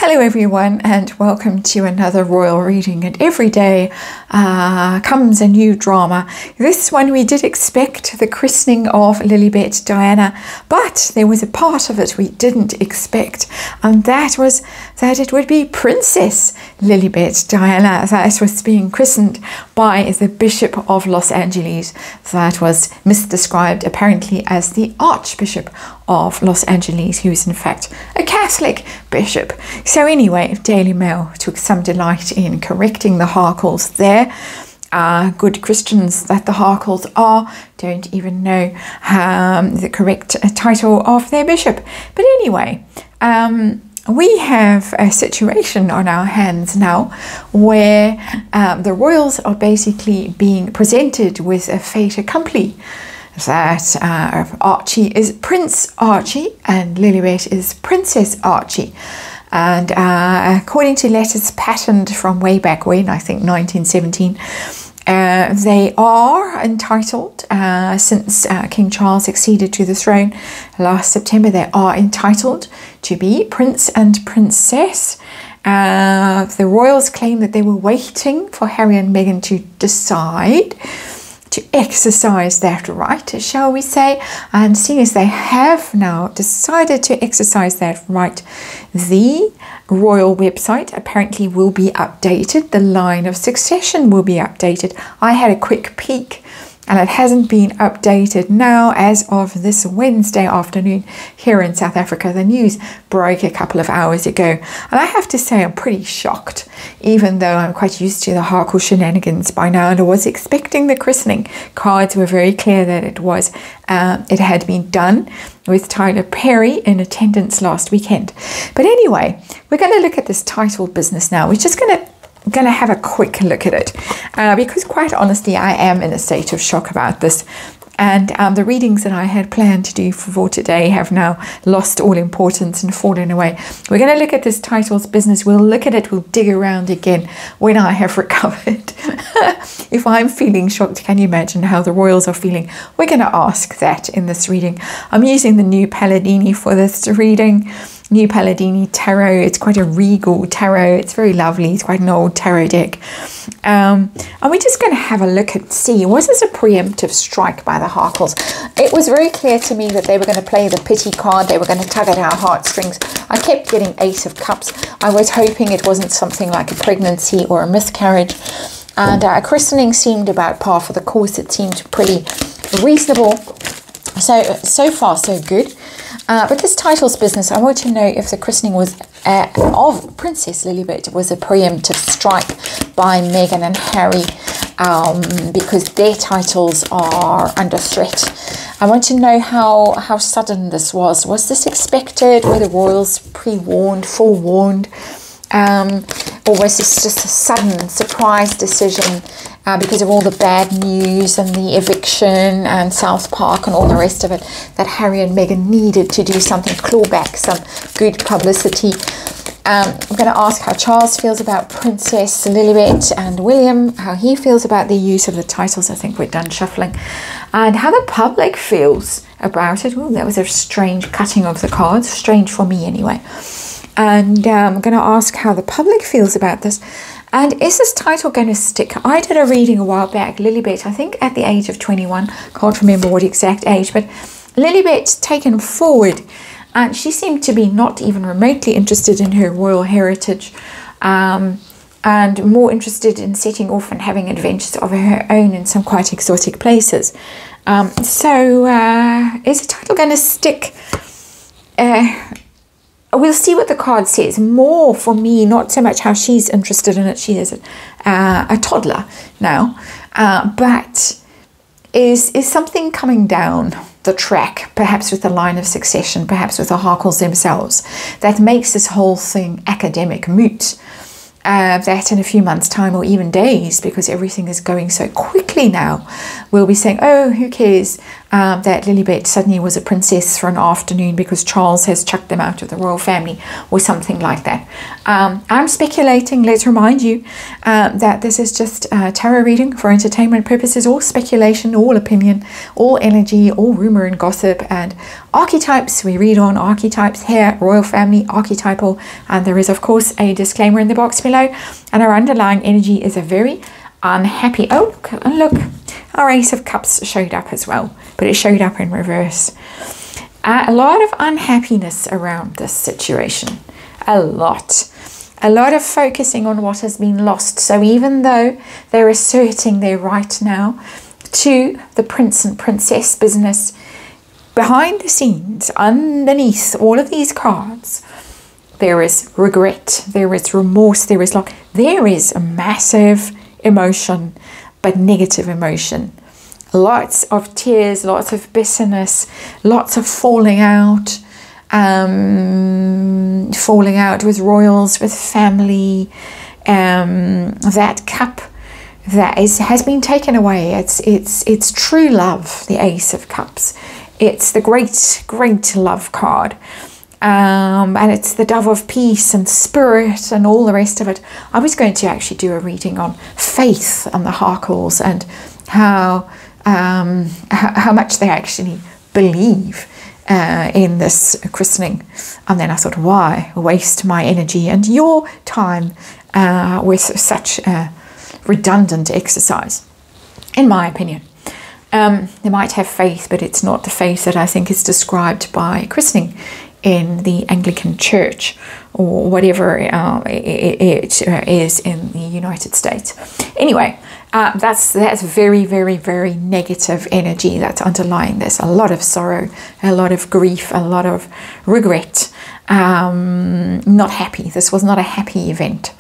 Hello everyone, and welcome to another royal reading. And every day comes a new drama. This one we did expect, the christening of Lilibet Diana, but there was a part of it we didn't expect, and that was that it would be Princess Lilibet Diana that was being christened by the Bishop of Los Angeles. That was misdescribed apparently as the Archbishop of Los Angeles, who is in fact a Catholic bishop. So anyway, Daily Mail took some delight in correcting the Harkles there. Good Christians that the Harkles are don't even know the correct title of their bishop. But anyway, we have a situation on our hands now where the royals are basically being presented with a fait accompli. That Archie is Prince Archie and Lilibet is Princess Archie. And according to letters patterned from way back when, I think 1917, they are entitled, since King Charles acceded to the throne last September, they are entitled to be Prince and Princess. The royals claim that they were waiting for Harry and Meghan to decide, to exercise that right, shall we say, and seeing as they have now decided to exercise that right, the royal website apparently will be updated, the line of succession will be updated. I had a quick peek and it hasn't been updated now as of this Wednesday afternoon here in South Africa. The news broke a couple of hours ago, and I have to say I'm pretty shocked, even though I'm quite used to the Harkle shenanigans by now, and I was expecting the christening. Cards were very clear that it had been done, with Tyler Perry in attendance last weekend. But anyway, we're going to look at this title business now. We're just going to have a quick look at it because quite honestly I am in a state of shock about this, and the readings that I had planned to do for today have now lost all importance and fallen away. We're going to look at this titles business. We'll look at it, we'll dig around again when I have recovered. If I'm feeling shocked, can you imagine how the royals are feeling? We're going to ask that in this reading. I'm using the New Palladini for this reading. New Palladini Tarot. It's quite a regal tarot. It's very lovely. It's quite an old tarot deck. And we're just going to have a look and see, was this a preemptive strike by the Harkles? It was very clear to me that they were going to play the pity card. They were going to tug at our heartstrings. I kept getting Ace of Cups. I was hoping it wasn't something like a pregnancy or a miscarriage. And christening seemed about par for the course. It seemed pretty reasonable. So far, so good. But this titles business, I want to know if the christening was of Princess Lilibet was a preemptive strike by Meghan and Harry, because their titles are under threat. I want to know how sudden this was. Was this expected? Were the royals pre-warned, forewarned? Or was this just a sudden surprise decision because of all the bad news and the eviction and South Park and all the rest of it, that Harry and Meghan needed to do something, claw back some good publicity? I'm going to ask how Charles feels about Princess Lilibet and William, how he feels about the use of the titles. I think we're done shuffling. And how the public feels about it. Ooh, that was a strange cutting of the cards, strange for me anyway. And I'm going to ask how the public feels about this. And is this title going to stick? I did a reading a while back, Lilibet, I think at the age of 21. Can't remember what exact age, but Lilibet's taken forward. And she seemed to be not even remotely interested in her royal heritage. And more interested in setting off and having adventures of her own in some quite exotic places. So is the title going to stick? We'll see what the card says. More for me, not so much how she's interested in it. She is a toddler now. But is something coming down the track, perhaps with the line of succession, perhaps with the Harkles themselves, that makes this whole thing academic moot? That in a few months' time, or even days, because everything is going so quickly now, we'll be saying, oh, who cares? that Lilibet suddenly was a princess for an afternoon because Charles has chucked them out of the royal family or something like that. I'm speculating. Let's remind you that this is just tarot reading for entertainment purposes, all speculation, all opinion, all energy, all rumor and gossip and archetypes. We read on archetypes here, royal family, archetypal, and there is of course a disclaimer in the box below. And our underlying energy is a very unhappy. Oh, look, our Ace of Cups showed up as well, but it showed up in reverse. A lot of unhappiness around this situation. A lot of focusing on what has been lost. So even though they're asserting their right now to the prince and princess business, behind the scenes, underneath all of these cards, there is regret, there is remorse, there is a massive emotion, but negative emotion. Lots of tears, lots of bitterness, lots of falling out with royals, with family. That cup that has been taken away. It's true love, the Ace of Cups. It's the great love card. And it's the dove of peace and spirit and all the rest of it. I was going to actually do a reading on faith and the Harkles and how much they actually believe in this christening. And then I thought, why waste my energy and your time with such a redundant exercise, in my opinion. They might have faith, but it's not the faith that I think is described by christening in the Anglican Church or whatever it is in the United States. Anyway, that's very, very, very negative energy that's underlying this. A lot of sorrow, a lot of grief, a lot of regret. Not happy. This was not a happy event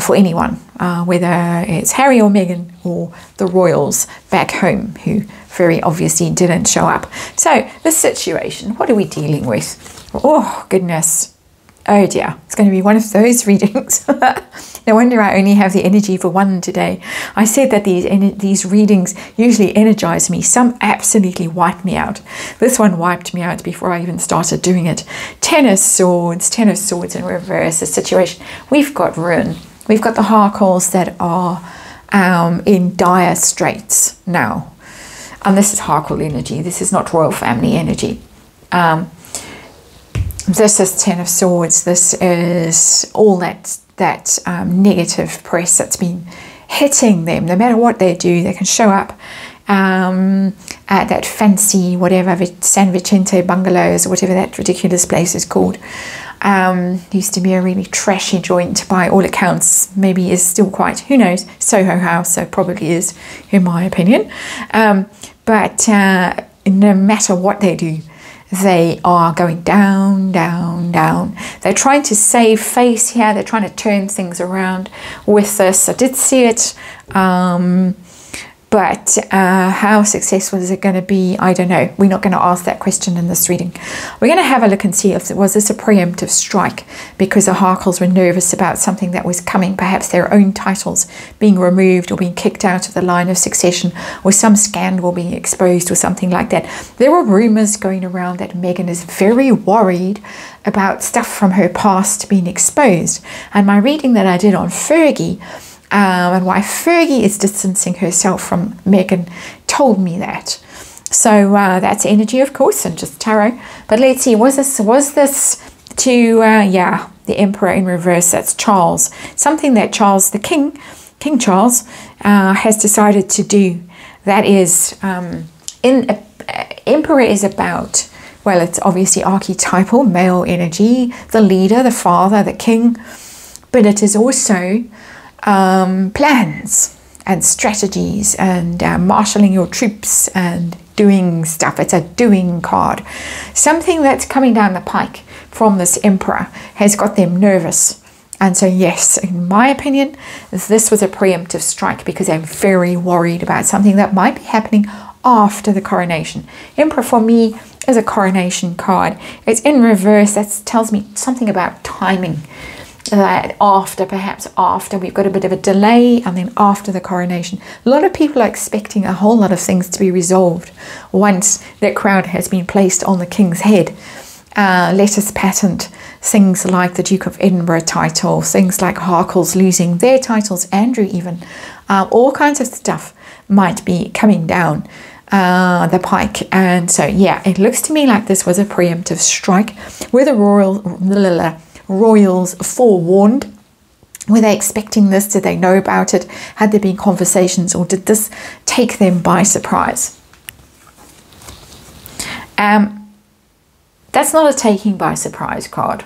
for anyone, whether it's Harry or Meghan or the royals back home, who very obviously didn't show up. So this situation, what are we dealing with? Oh goodness, oh dear, it's going to be one of those readings. No wonder I only have the energy for one today. I said that these readings usually energize me. Some absolutely wipe me out. This one wiped me out before I even started doing it. Ten of Swords in reverse, the situation. We've got ruin. We've got the Harkles that are in dire straits now. And this is Harkle energy. This is not royal family energy. This is Ten of Swords. This is all that negative press that's been hitting them. No matter what they do, they can show up at that fancy, whatever, San Vicente bungalows or whatever that ridiculous place is called. Used to be a really trashy joint by all accounts. Maybe is still quite, who knows, Soho House, so probably is, in my opinion. But no matter what they do, they are going down, down, down. They're trying to save face here. They're trying to turn things around with this. I did see it. But how successful is it going to be? I don't know. We're not going to ask that question in this reading. We're going to have a look and see if was this a preemptive strike because the Harkles were nervous about something that was coming, perhaps their own titles being removed or being kicked out of the line of succession or some scandal being exposed or something like that. There were rumors going around that Meghan is very worried about stuff from her past being exposed. And my reading that I did on Fergie, and why Fergie is distancing herself from Meghan told me that. So that's energy, of course, and just tarot. But let's see, was this to yeah, the Emperor in reverse? That's Charles. Something that Charles, the King Charles, has decided to do. That is, Emperor is about, well, it's obviously archetypal, male energy, the leader, the father, the king, but it is also plans and strategies and marshalling your troops and doing stuff. It's a doing card. Something that's coming down the pike from this Emperor has got them nervous. And so yes, in my opinion, this was a preemptive strike because they're very worried about something that might be happening after the coronation. Emperor for me is a coronation card. It's in reverse. That tells me something about timing. that after, perhaps after, we've got a bit of a delay, and then after the coronation, a lot of people are expecting a whole lot of things to be resolved once that crown has been placed on the king's head. Letters patent, things like the Duke of Edinburgh title, things like Harkle's losing their titles, Andrew even, all kinds of stuff might be coming down the pike. And so yeah, it looks to me like this was a preemptive strike. Were the royals forewarned? Were they expecting this? Did they know about it? Had there been conversations, or did this take them by surprise? That's not a taking by surprise card.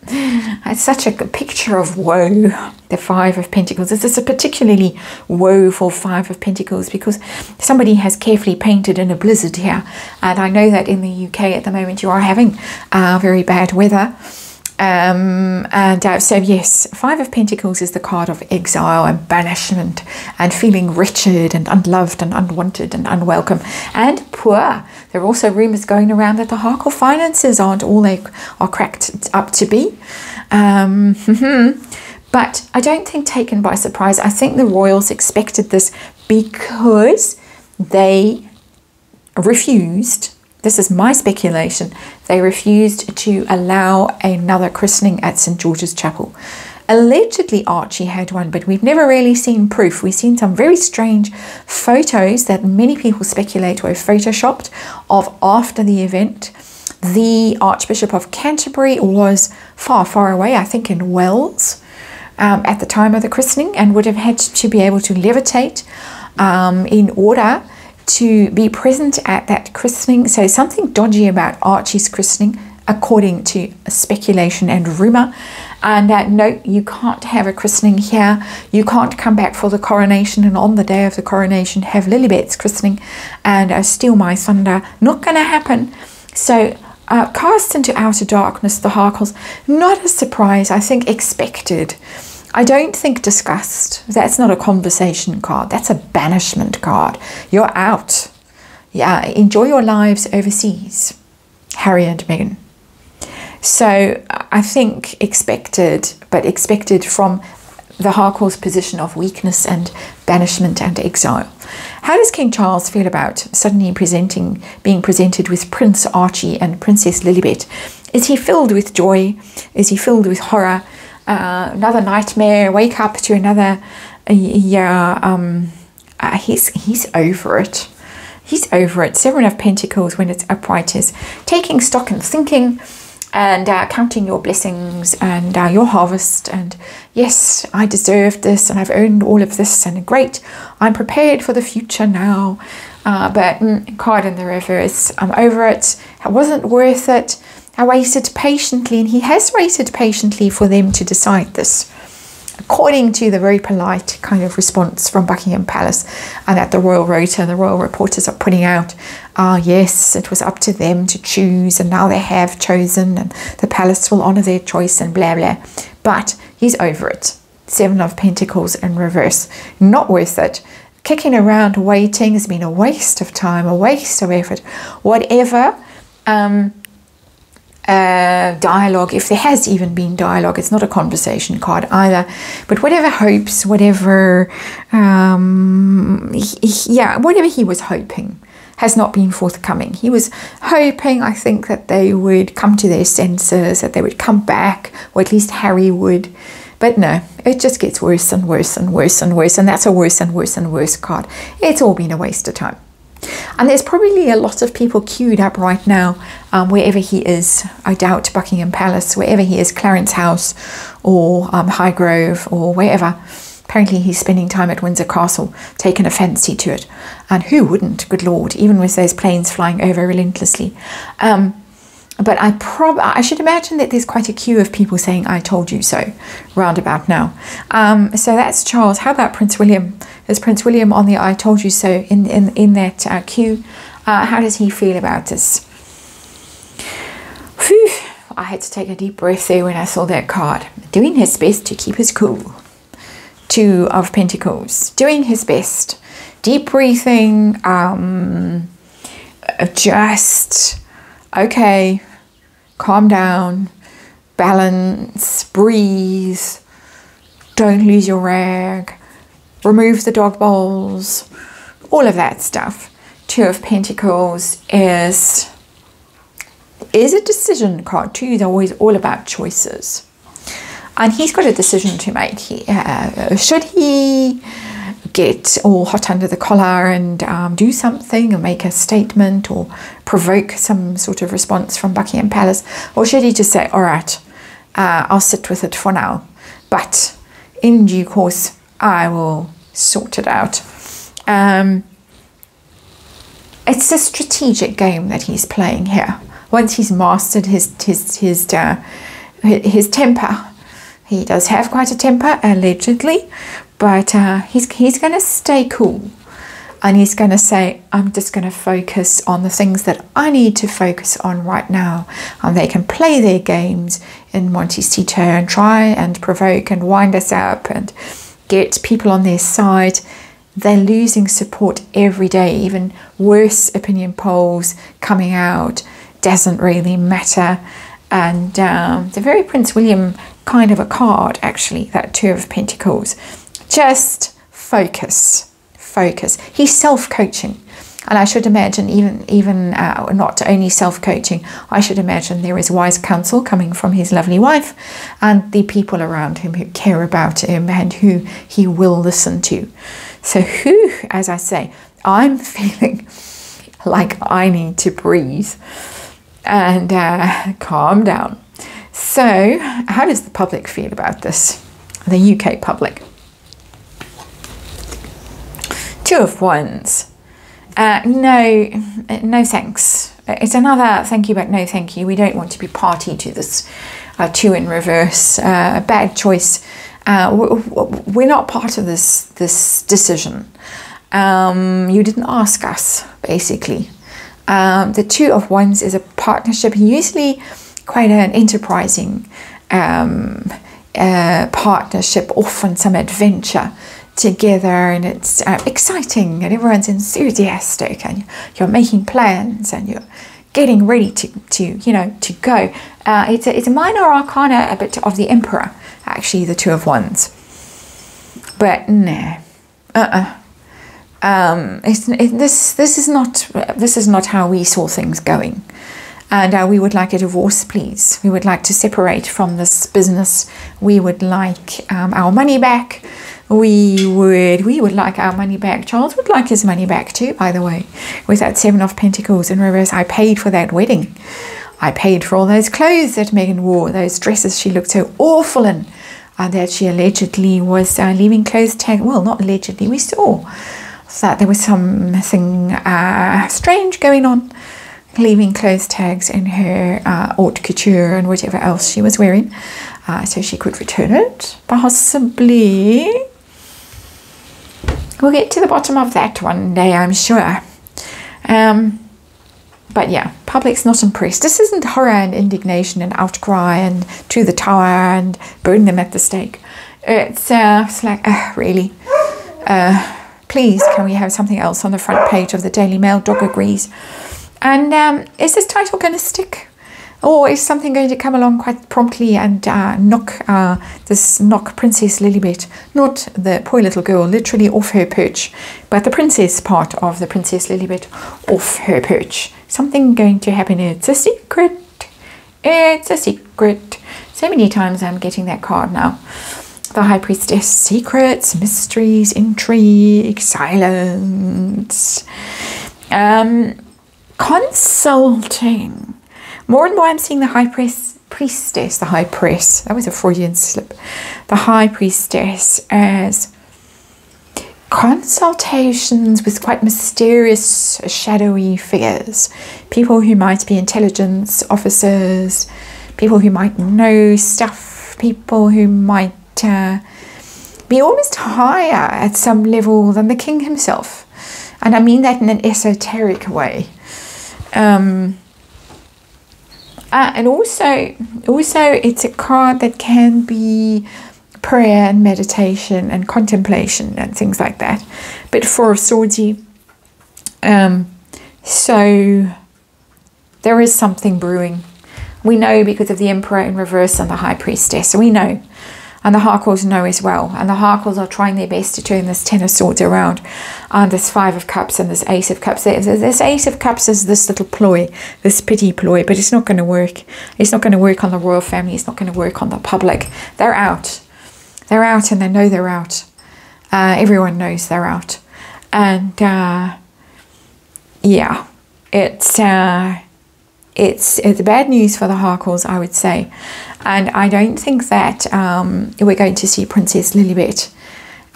It's such a picture of woe, the Five of Pentacles. This is a particularly woeful Five of Pentacles because somebody has carefully painted in a blizzard here. And I know that in the UK at the moment you are having very bad weather. So yes, Five of Pentacles is the card of exile and banishment and feeling wretched and unloved and unwanted and unwelcome and poor. There are also rumours going around that the Harkle finances aren't all they are cracked up to be. But I don't think taken by surprise. I think the royals expected this because they refused. This is my speculation. They refused to allow another christening at St. George's Chapel. Allegedly Archie had one, but we've never really seen proof. We've seen some very strange photos that many people speculate were photoshopped of after the event. The Archbishop of Canterbury was far, far away, I think in Wales, at the time of the christening, and would have had to be able to levitate in order to be present at that christening. So something dodgy about Archie's christening, according to speculation and rumour. And no, you can't have a christening here. You can't come back for the coronation and on the day of the coronation have Lilibet's christening and steal my thunder. Not going to happen. So cast into outer darkness, the Harkles. Not a surprise, I think expected. I don't think disgust. That's not a conversation card. That's a banishment card. You're out. Yeah, enjoy your lives overseas, Harry and Meghan. So I think expected, but expected from the Harkles' position of weakness and banishment and exile. How does King Charles feel about suddenly being presented with Prince Archie and Princess Lilibet? Is he filled with joy? Is he filled with horror? Another nightmare, wake up to another he's over it. He's over it. Seven of Pentacles when it's upright is taking stock and thinking and counting your blessings and your harvest, and yes, I deserve this and I've earned all of this and great, I'm prepared for the future now. But card in the reverse, I'm over it. It wasn't worth it. I waited patiently, and he has waited patiently for them to decide this, according to the very polite kind of response from Buckingham Palace and at the Royal Rota. The Royal reporters are putting out, yes, it was up to them to choose, and now they have chosen, and the palace will honour their choice and blah, blah. But he's over it. Seven of Pentacles in reverse. Not worth it. Kicking around waiting has been a waste of time, a waste of effort. Whatever dialogue, if there has even been dialogue, it's not a conversation card either, but whatever hopes, whatever whatever he was hoping has not been forthcoming. He was hoping, I think, that they would come to their senses, that they would come back, or at least Harry would, but no, it just gets worse and worse and worse and worse, and that's a worse and worse and worse card. It's all been a waste of time. And there's probably a lot of people queued up right now, wherever he is. I doubt Buckingham Palace, wherever he is, Clarence House or Highgrove or wherever. Apparently he's spending time at Windsor Castle, taking a fancy to it. And who wouldn't, good Lord, even with those planes flying over relentlessly. But I should imagine that there's quite a queue of people saying, I told you so, round about now. So that's Charles. How about Prince William? Is Prince William on the I told you so in that queue? How does he feel about this? Whew, I had to take a deep breath there when I saw that card. Doing his best to keep his cool. Two of Pentacles. Doing his best. Deep breathing. Just, okay, calm down. balance, breathe, don't lose your rag, remove the dog bowls, all of that stuff. Two of Pentacles is a decision card. Two is always all about choices. And he's got a decision to make. Should he get all hot under the collar and do something and make a statement or provoke some sort of response from Buckingham Palace? Or should he just say, all right, I'll sit with it for now, but in due course, I will sort it out. It's a strategic game that he's playing here. Once he's mastered his temper, he does have quite a temper, allegedly, but he's going to stay cool. And he's going to say, I'm just going to focus on the things that I need to focus on right now. And they can play their games in Montecito and try and provoke and wind us up and get people on their side. They're losing support every day. Even worse opinion polls coming out. Doesn't really matter. And it's a very Prince William kind of a card, actually, that Two of Pentacles. Just focus. Focus. He's self-coaching, and I should imagine even not only self-coaching, I should imagine there is wise counsel coming from his lovely wife and the people around him who care about him and who he will listen to. So as I say, I'm feeling like I need to breathe and calm down. So how does the public feel about this? The UK public. Two of Wands. No thanks. It's another thank you but no thank you. We don't want to be party to this. Two in reverse. A bad choice. We're not part of this decision. You didn't ask us, basically. The Two of Wands is a partnership, usually quite an enterprising partnership, often some adventure together, and it's exciting and everyone's enthusiastic and you're making plans and you're getting ready to go. It's a minor arcana, a bit of the Emperor, actually, the Two of Wands. But no, this is not how we saw things going. And we would like a divorce, please. We would like to separate from this business. We would like our money back. We would like our money back. Charles would like his money back too, by the way. With that Seven of Pentacles in reverse, I paid for that wedding. I paid for all those clothes that Meghan wore, those dresses she looked so awful in, that she allegedly was leaving clothes tag. Well, not allegedly, we saw that there was something strange going on, leaving clothes tags in her haute couture and whatever else she was wearing, so she could return it, possibly. We'll get to the bottom of that one day, I'm sure. But yeah, public's not impressed. This isn't horror and indignation and outcry and to the tower and burn them at the stake. It's like, really? Please, can we have something else on the front page of the Daily Mail? Dog agrees. And is this title going to stick? Or is something going to come along quite promptly and knock Princess Lilibet, not the poor little girl, literally off her perch, but the princess part of the Princess Lilibet off her perch? Something going to happen. It's a secret. It's a secret. So many times I'm getting that card now. The High Priestess. Secrets, mysteries, intrigue, silence. Consulting. More and more I'm seeing the High Priestess, the High Priest. That was a Freudian slip. The High Priestess as consultations with quite mysterious, shadowy figures. People who might be intelligence officers, people who might know stuff, people who might be almost higher at some level than the king himself. And I mean that in an esoteric way. And also it's a card that can be prayer and meditation and contemplation and things like that. But Four of Swordsy. So there is something brewing. We know because of the Emperor in reverse and the High Priestess. So we know. And the Harkles know as well. And the Harkles are trying their best to turn this Ten of Swords around. And this Five of Cups and this Ace of Cups. This Ace of Cups is this little ploy, this pity ploy, but it's not going to work. It's not going to work on the royal family. It's not going to work on the public. They're out. They're out and they know they're out. Everyone knows they're out. And yeah, it's bad news for the Harkles, I would say. And I don't think that we're going to see Princess Lilibet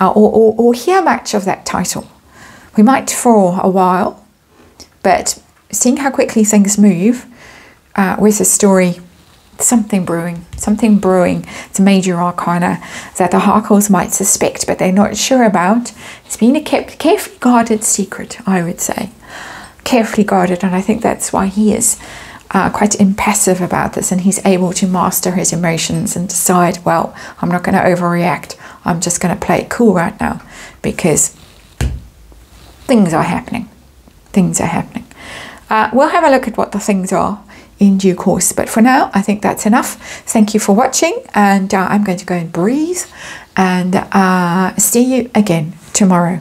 or hear much of that title. We might for a while, but seeing how quickly things move with the story, something brewing. It's a major arcana that the Harkles might suspect, but they're not sure about. It's been a carefully guarded secret, I would say. Carefully guarded, and I think that's why he is quite impassive about this, and he's able to master his emotions and decide, well, I'm not going to overreact. I'm just going to play it cool right now because things are happening. Things are happening. We'll have a look at what the things are in due course, but for now I think that's enough. Thank you for watching, and I'm going to go and breathe and see you again tomorrow.